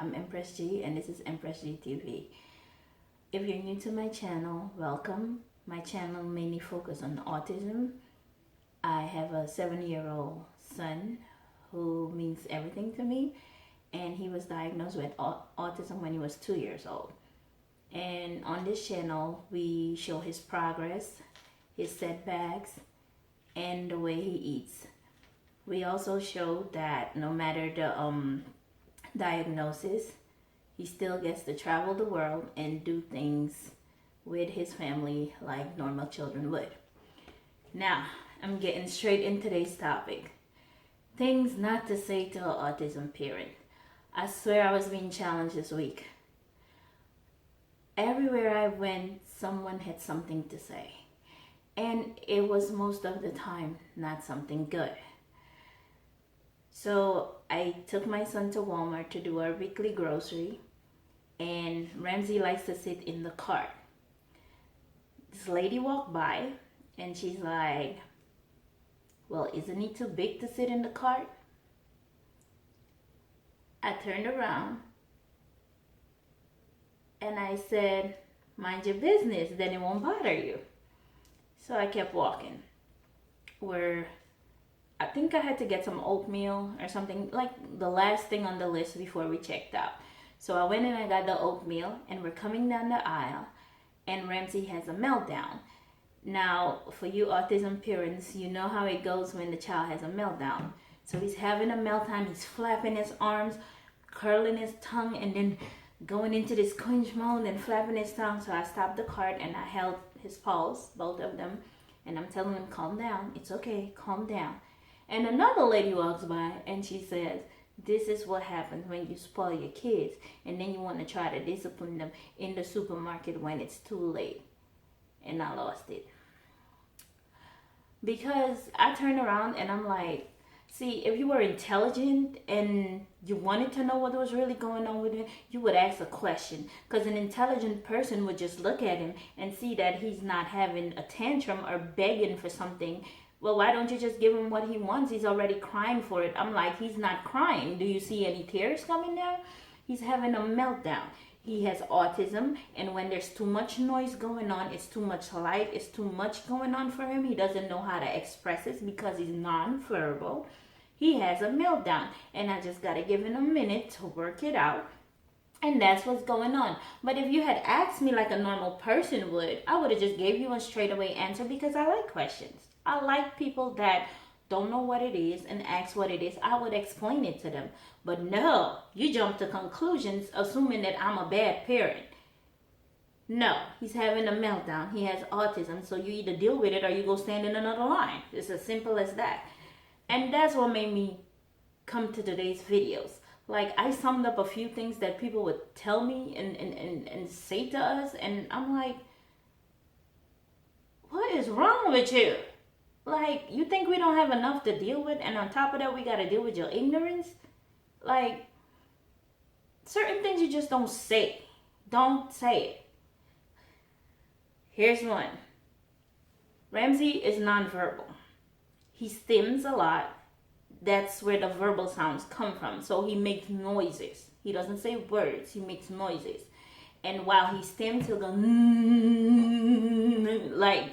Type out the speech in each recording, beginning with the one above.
I'm Empress-g and this is Empress-g TV. If you're new to my channel, welcome. My channel mainly focuses on autism. I have a 7-year-old son who means everything to me, and he was diagnosed with autism when he was 2 years old. And on this channel, we show his progress, his setbacks, and the way he eats. We also show that no matter the diagnosis, he still gets to travel the world and do things with his family like normal children would. Now, I'm getting straight into today's topic. Things not to say to an autism parent. I swear I was being challenged this week. Everywhere I went, someone had something to say. And it was most of the time not something good. So I took my son to Walmart to do our weekly grocery, and Ramsey likes to sit in the cart. This lady walked by and she's like, "Well, isn't he too big to sit in the cart?" I turned around and I said, "Mind your business, then it won't bother you." So I kept walking. I think I had to get some oatmeal or something, like the last thing on the list before we checked out. So I went and I got the oatmeal, and we're coming down the aisle, and Ramsey has a meltdown. Now, for you autism parents, you know how it goes when the child has a meltdown. So he's having a meltdown, he's flapping his arms, curling his tongue, and then going into this cringe mode and flapping his tongue. So I stopped the cart and I held his paws, both of them, and I'm telling him, "Calm down, it's okay, calm down." And another lady walks by and she says, "This is what happens when you spoil your kids and then you want to try to discipline them in the supermarket when it's too late." And I lost it. Because I turned around and I'm like, see, if you were intelligent and you wanted to know what was really going on with him, you would ask a question. Because an intelligent person would just look at him and see that he's not having a tantrum or begging for something. Well, why don't you just give him what he wants? He's already crying for it. I'm like, he's not crying. Do you see any tears coming down? He's having a meltdown. He has autism, and when there's too much noise going on, it's too much light, it's too much going on for him. He doesn't know how to express it because he's nonverbal. He has a meltdown, and I just got to give him a minute to work it out. And that's what's going on. But if you had asked me like a normal person would, I would have just gave you a straightaway answer, because I like questions. I like people that don't know what it is and ask what it is. I would explain it to them. But no, you jump to conclusions assuming that I'm a bad parent. No, he's having a meltdown. He has autism, so you either deal with it or you go stand in another line. It's as simple as that. And that's what made me come to today's videos. Like, I summed up a few things that people would tell me and say to us, and I'm like, what is wrong with you? Like, you think we don't have enough to deal with, and on top of that, we got to deal with your ignorance? Like, certain things you just don't say. Don't say it. Here's one. Ramsey is nonverbal. He stims a lot. That's where the verbal sounds come from. So he makes noises. He doesn't say words. He makes noises. And while he stims, he'll go, like,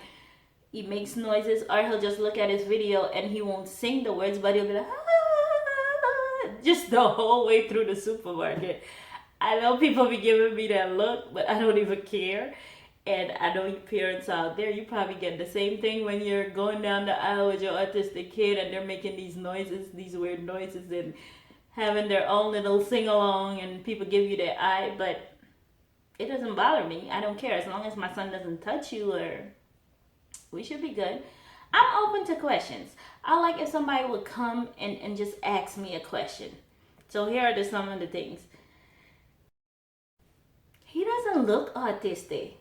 he makes noises, or he'll just look at his video and he won't sing the words, but he'll be like, just the whole way through the supermarket. I know people be giving me that look, but I don't even care. And I know you parents out there, you probably get the same thing when you're going down the aisle with your autistic kid and they're making these noises, these weird noises, and having their own little sing-along, and people give you their eye. But it doesn't bother me. I don't care. As long as my son doesn't touch you, or we should be good. I'm open to questions. I like if somebody would come and just ask me a question. So here are some of the things. He doesn't look autistic.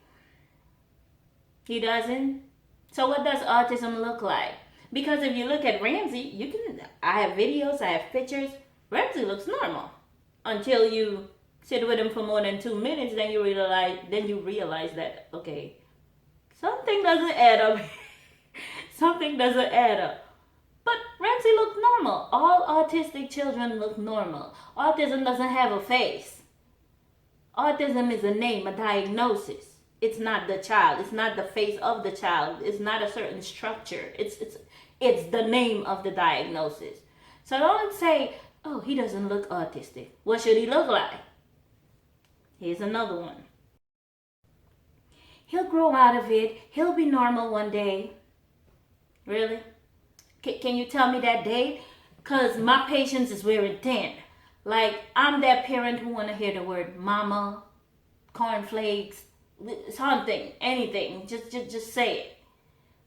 He doesn't. So what does autism look like? Because if you look at Ramsey, I have videos, I have pictures. Ramsey looks normal until you sit with him for more than 2 minutes. Then you realize that, okay, something doesn't add up. Something doesn't add up. But Ramsey looked normal. All autistic children look normal. Autism doesn't have a face. Autism is a name, a diagnosis. It's not the child. It's not the face of the child. It's not a certain structure. It's the name of the diagnosis. So don't say, "Oh, he doesn't look autistic. What should he look like?" Here's another one. He'll grow out of it. He'll be normal one day. Really? Can you tell me that day? Because my patience is wearing thin. Like, I'm that parent who want to hear the word mama, cornflakes, something, anything. Just say it.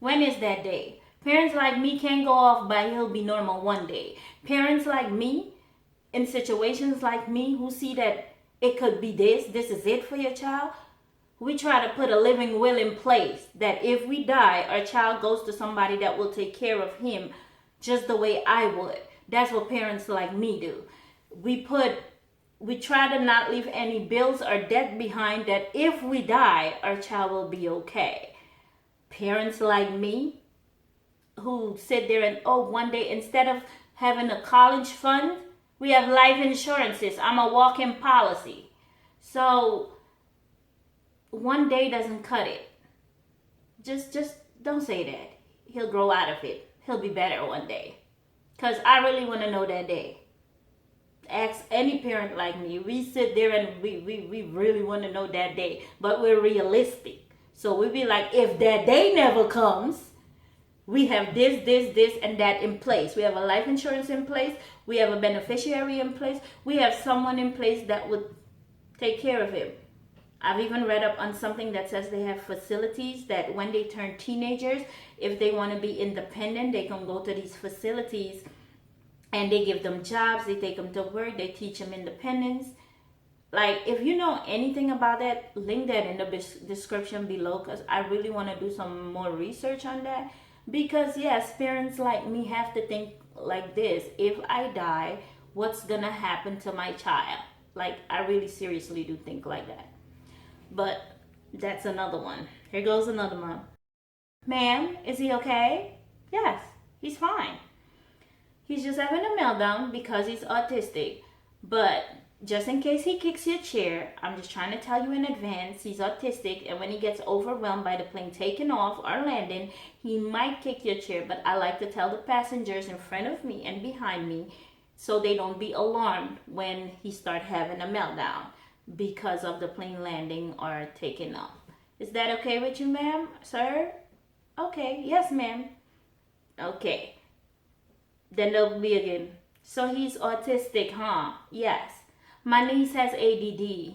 When is that day? Parents like me can't go off by he'll be normal one day. Parents like me, in situations like me, who see that it could be this is it for your child, we try to put a living will in place that if we die, our child goes to somebody that will take care of him just the way I would. That's what parents like me do. We try to not leave any bills or debt behind that if we die, our child will be okay. Parents like me who sit there and, oh, one day instead of having a college fund, we have life insurances. I'm a walk-in policy. So one day doesn't cut it. Just don't say that. He'll grow out of it. He'll be better one day. Because I really want to know that day. Ask any parent like me. We sit there and we really want to know that day. But we're realistic. So we be like, if that day never comes, we have this, and that in place. We have a life insurance in place. We have a beneficiary in place. We have someone in place that would take care of him. I've even read up on something that says they have facilities that when they turn teenagers, if they want to be independent, they can go to these facilities and they give them jobs, they take them to work, they teach them independence. Like, if you know anything about that, link that in the description below, because I really want to do some more research on that. Because yes, parents like me have to think like this. If I die, what's gonna happen to my child? Like, I really seriously do think like that. But that's another one. Here goes another one. Ma'am, is he okay? Yes, he's fine. He's just having a meltdown because he's autistic. But just in case he kicks your chair, I'm just trying to tell you in advance, he's autistic, and when he gets overwhelmed by the plane taking off or landing, he might kick your chair. But I like to tell the passengers in front of me and behind me so they don't be alarmed when he starts having a meltdown because of the plane landing or taking off. Is that okay with you, ma'am, sir? Okay, yes, ma'am. Okay. Then there'll be again. So he's autistic, huh? Yes. My niece has ADD.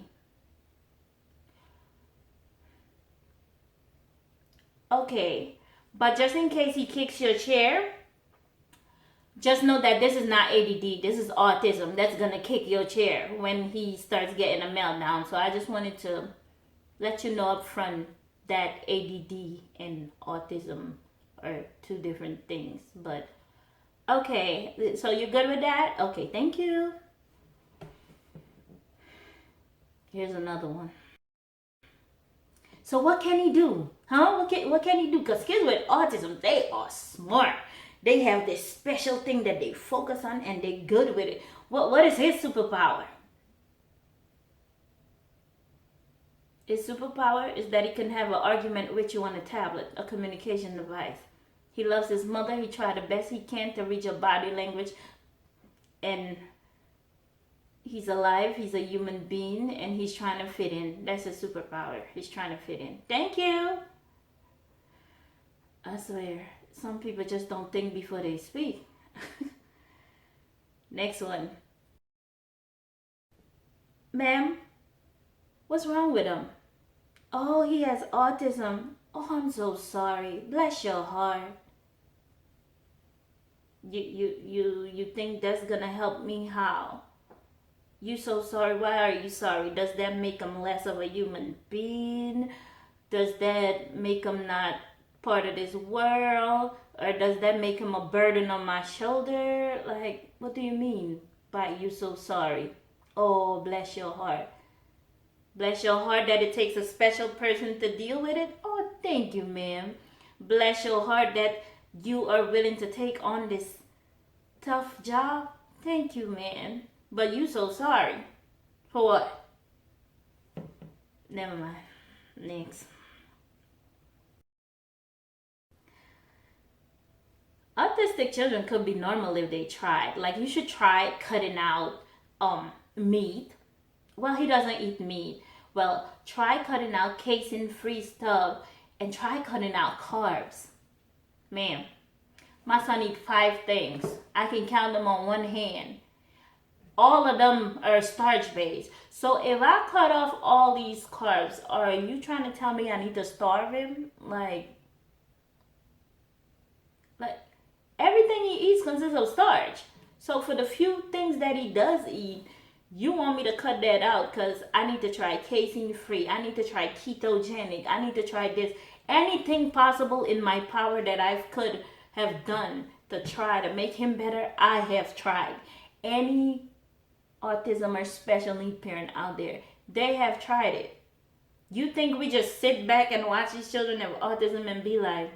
Okay. But just in case he kicks your chair, just know that this is not ADD. This is autism. That's going to kick your chair when he starts getting a meltdown. So I just wanted to let you know up front that ADD and autism are two different things. But okay, so you're good with that? Okay, thank you. Here's another one. So what can he do? Huh? What can he do? Because kids with autism, they are smart. They have this special thing that they focus on and they're good with it. What is his superpower? His superpower is that he can have an argument with you on a tablet, a communication device. He loves his mother. He tried the best he can to read your body language. And he's alive. He's a human being. And he's trying to fit in. That's his superpower. He's trying to fit in. Thank you. I swear. Some people just don't think before they speak. Next one. Ma'am, what's wrong with him? Oh, he has autism. Oh, I'm so sorry. Bless your heart. You think that's gonna help me? How? You so sorry. Why are you sorry? Does that make him less of a human being? Does that make him not part of this world? Or does that make him a burden on my shoulder? Like, what do you mean by you so sorry? Oh, bless your heart. Bless your heart that it takes a special person to deal with it. Oh, thank you, ma'am. Bless your heart that you are willing to take on this tough job. Thank you, man. But you so sorry. For what? Never mind. Next. Autistic children could be normal if they tried. Like, you should try cutting out meat. Well, he doesn't eat meat. Well, try cutting out casein free stuff and try cutting out carbs. Man, my son eats 5 things. I can count them on one hand. All of them are starch based. So if I cut off all these carbs, are you trying to tell me I need to starve him? Like everything he eats consists of starch. So for the few things that he does eat, you want me to cut that out because I need to try casein free. I need to try ketogenic. I need to try this. Anything possible in my power that I could have done to try to make him better, I have tried. Any autism or special need parent out there, they have tried it. You think we just sit back and watch these children have autism and be like,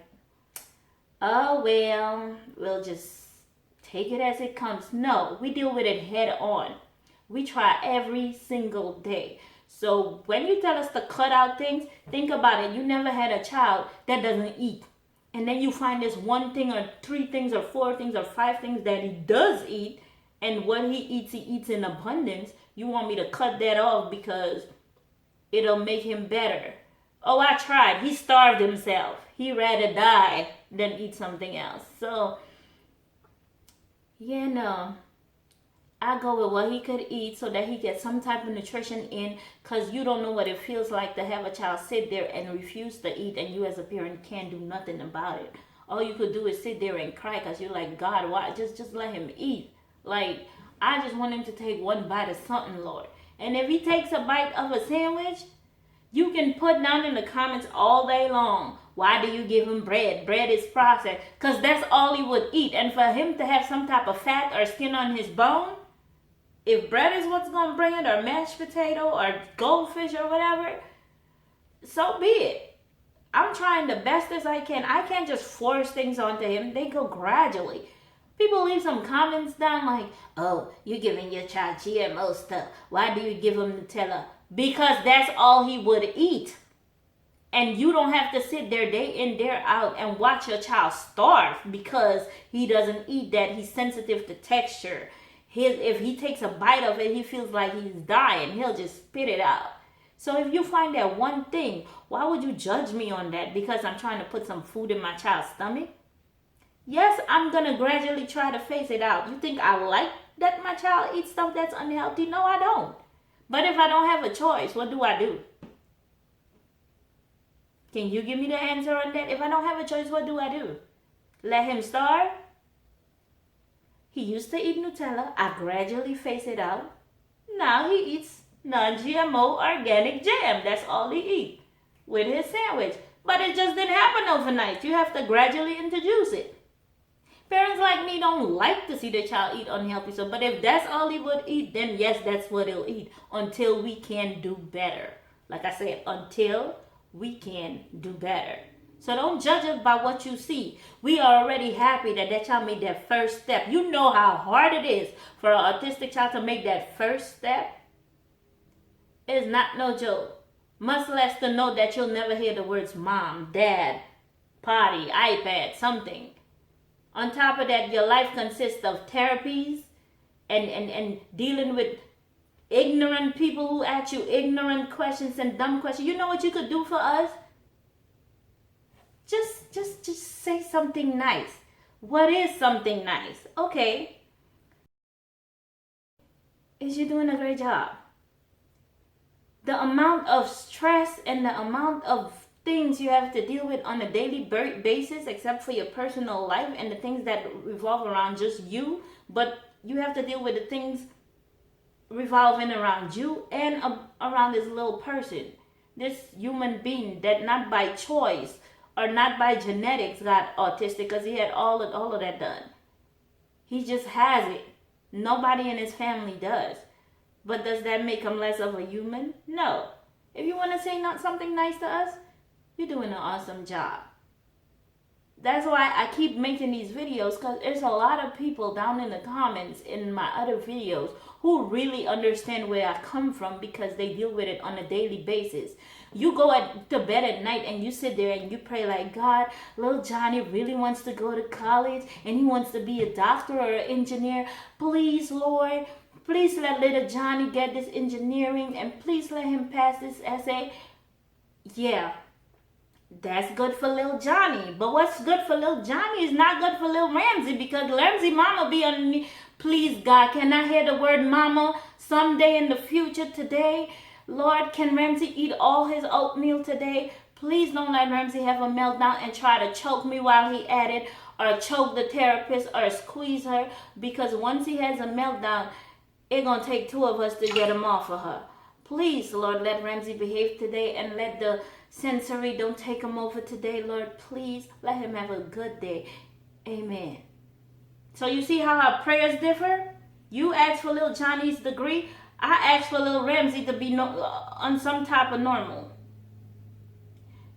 oh well, we'll just take it as it comes? No, we deal with it head on. We try every single day. So when you tell us to cut out things, think about it. You never had a child that doesn't eat. And then you find this one thing or 3 things or 4 things or 5 things that he does eat. And what he eats in abundance. You want me to cut that off because it'll make him better. Oh, I tried. He starved himself. He'd rather die than eat something else. So, yeah, no. I go with what he could eat so that he gets some type of nutrition in, because you don't know what it feels like to have a child sit there and refuse to eat and you as a parent can't do nothing about it. All you could do is sit there and cry because you're like, God, why? Just let him eat. Like, I just want him to take one bite of something, Lord. And if he takes a bite of a sandwich, you can put down in the comments all day long, why do you give him bread? Bread is processed. Because that's all he would eat. And for him to have some type of fat or skin on his bone, if bread is what's going to bring it, or mashed potato, or goldfish, or whatever, so be it. I'm trying the best as I can. I can't just force things onto him. They go gradually. People leave some comments down like, oh, you're giving your child GMO stuff. Why do you give him Nutella? Because that's all he would eat. And you don't have to sit there day in, day out and watch your child starve because he doesn't eat that. He's sensitive to texture. If he takes a bite of it, he feels like he's dying. He'll just spit it out. So if you find that one thing, why would you judge me on that? Because I'm trying to put some food in my child's stomach? Yes, I'm going to gradually try to phase it out. You think I like that my child eats stuff that's unhealthy? No, I don't. But if I don't have a choice, what do I do? Can you give me the answer on that? If I don't have a choice, what do I do? Let him starve? He used to eat Nutella. I gradually phase it out. Now he eats non-GMO organic jam. That's all he eats with his sandwich. But it just didn't happen overnight. You have to gradually introduce it. Parents like me don't like to see their child eat unhealthy stuff. But if that's all he would eat, then yes, that's what he'll eat until we can do better. Like I said, until we can do better. So don't judge us by what you see. We are already happy that that child made that first step. You know how hard it is for an autistic child to make that first step. It's not no joke. Much less to know that you'll never hear the words mom, dad, potty, iPad, something. On top of that, your life consists of therapies and dealing with ignorant people who ask you ignorant questions and dumb questions. You know what you could do for us? Just say something nice. What is something nice? Okay. Is you doing a great job? The amount of stress and the amount of things you have to deal with on a daily basis, except for your personal life and the things that revolve around just you, but you have to deal with the things revolving around you and around this little person, this human being that not by choice or not by genetics got autistic, because he had all of that done. He just has it. Nobody in his family does. But does that make him less of a human? No. If you want to say something nice to us, you're doing an awesome job. That's why I keep making these videos, because there's a lot of people down in the comments in my other videos who really understand where I come from, because they deal with it on a daily basis. You go to bed at night and you sit there and you pray like, God, little Johnny really wants to go to college and he wants to be a doctor or an engineer. Please, Lord, please let little Johnny get this engineering, and please let him pass this essay. Yeah, that's good for little Johnny. But what's good for little Johnny is not good for little Ramsey, because Ramsey mama be on me. Please, God, can I hear the word mama someday in the future today? Lord, can Ramsey eat all his oatmeal today? Please don't let Ramsey have a meltdown and try to choke me while he at it, or choke the therapist, or squeeze her, because once he has a meltdown, it's going to take two of us to get him off of her. Please, Lord, let Ramsey behave today, and let the sensory don't take him over today, Lord. Please let him have a good day. Amen. So you see how our prayers differ? You ask for little Johnny's degree. I ask for little Ramsey to be on some type of normal.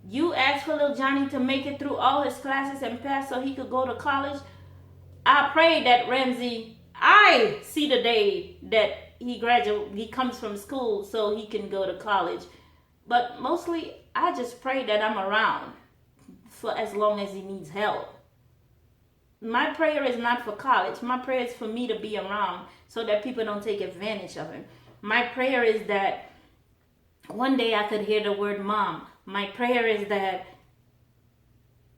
You ask for little Johnny to make it through all his classes and pass so he could go to college. I pray that Ramsey, I see the day that he comes from school so he can go to college. But mostly, I just pray that I'm around for as long as he needs help. My prayer is not for college. My prayer is for me to be around so that people don't take advantage of him. My prayer is that one day I could hear the word mom. My prayer is that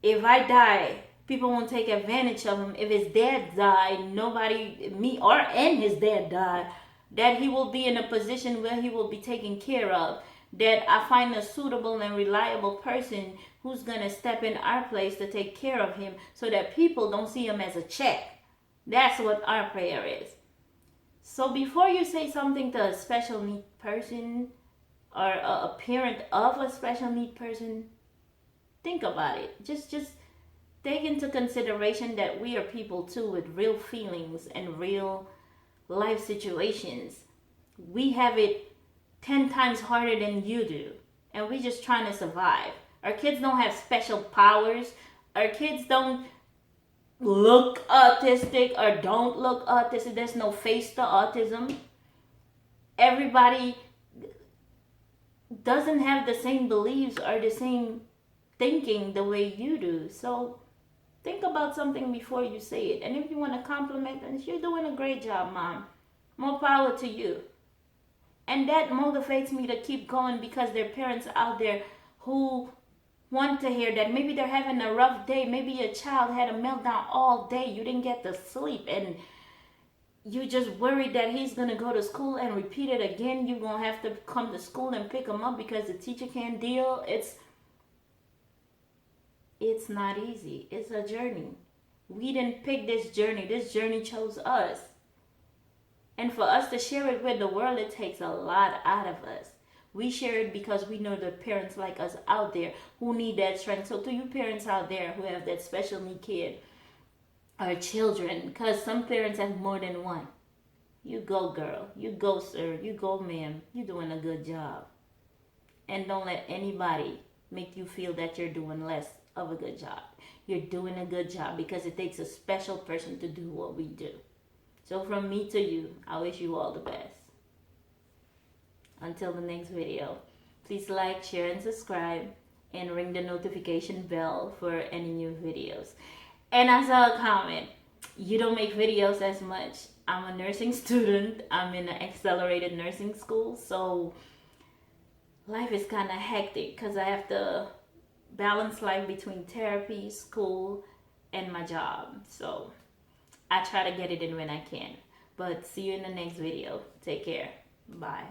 if I die, people won't take advantage of him. If his dad died, nobody, me or and his dad died, that he will be in a position where he will be taken care of. That I find a suitable and reliable person who's going to step in our place to take care of him, so that people don't see him as a check. That's what our prayer is. So before you say something to a special need person or a parent of a special need person, think about it. Just take into consideration that we are people too, with real feelings and real life situations. We have it 10 times harder than you do, and we're just trying to survive. Our kids don't have special powers. Our kids don't look autistic or don't look autistic. There's no face to autism. Everybody doesn't have the same beliefs or the same thinking the way you do. So think about something before you say it. And if you want to compliment them, you're doing a great job, Mom. More power to you. And that motivates me to keep going, because there are parents out there who want to hear that. Maybe they're having a rough day. Maybe your child had a meltdown all day. You didn't get to sleep, and you just worried that he's going to go to school and repeat it again. You're going to have to come to school and pick him up because the teacher can't deal. It's not easy. It's a journey. We didn't pick this journey. This journey chose us. And for us to share it with the world, it takes a lot out of us. We share it because we know the parents like us out there who need that strength. So to you parents out there who have that special need kid or children, because some parents have more than one, you go, girl. You go, sir. You go, ma'am. You're doing a good job. And don't let anybody make you feel that you're doing less of a good job. You're doing a good job, because it takes a special person to do what we do. So from me to you, I wish you all the best. Until the next video, please like, share, and subscribe, and ring the notification bell for any new videos. And I saw a comment, you don't make videos as much. I'm a nursing student. I'm in an accelerated nursing school, so life is kind of hectic because I have to balance life between therapy, school, and my job. So I try to get it in when I can. But see you in the next video. Take care. Bye.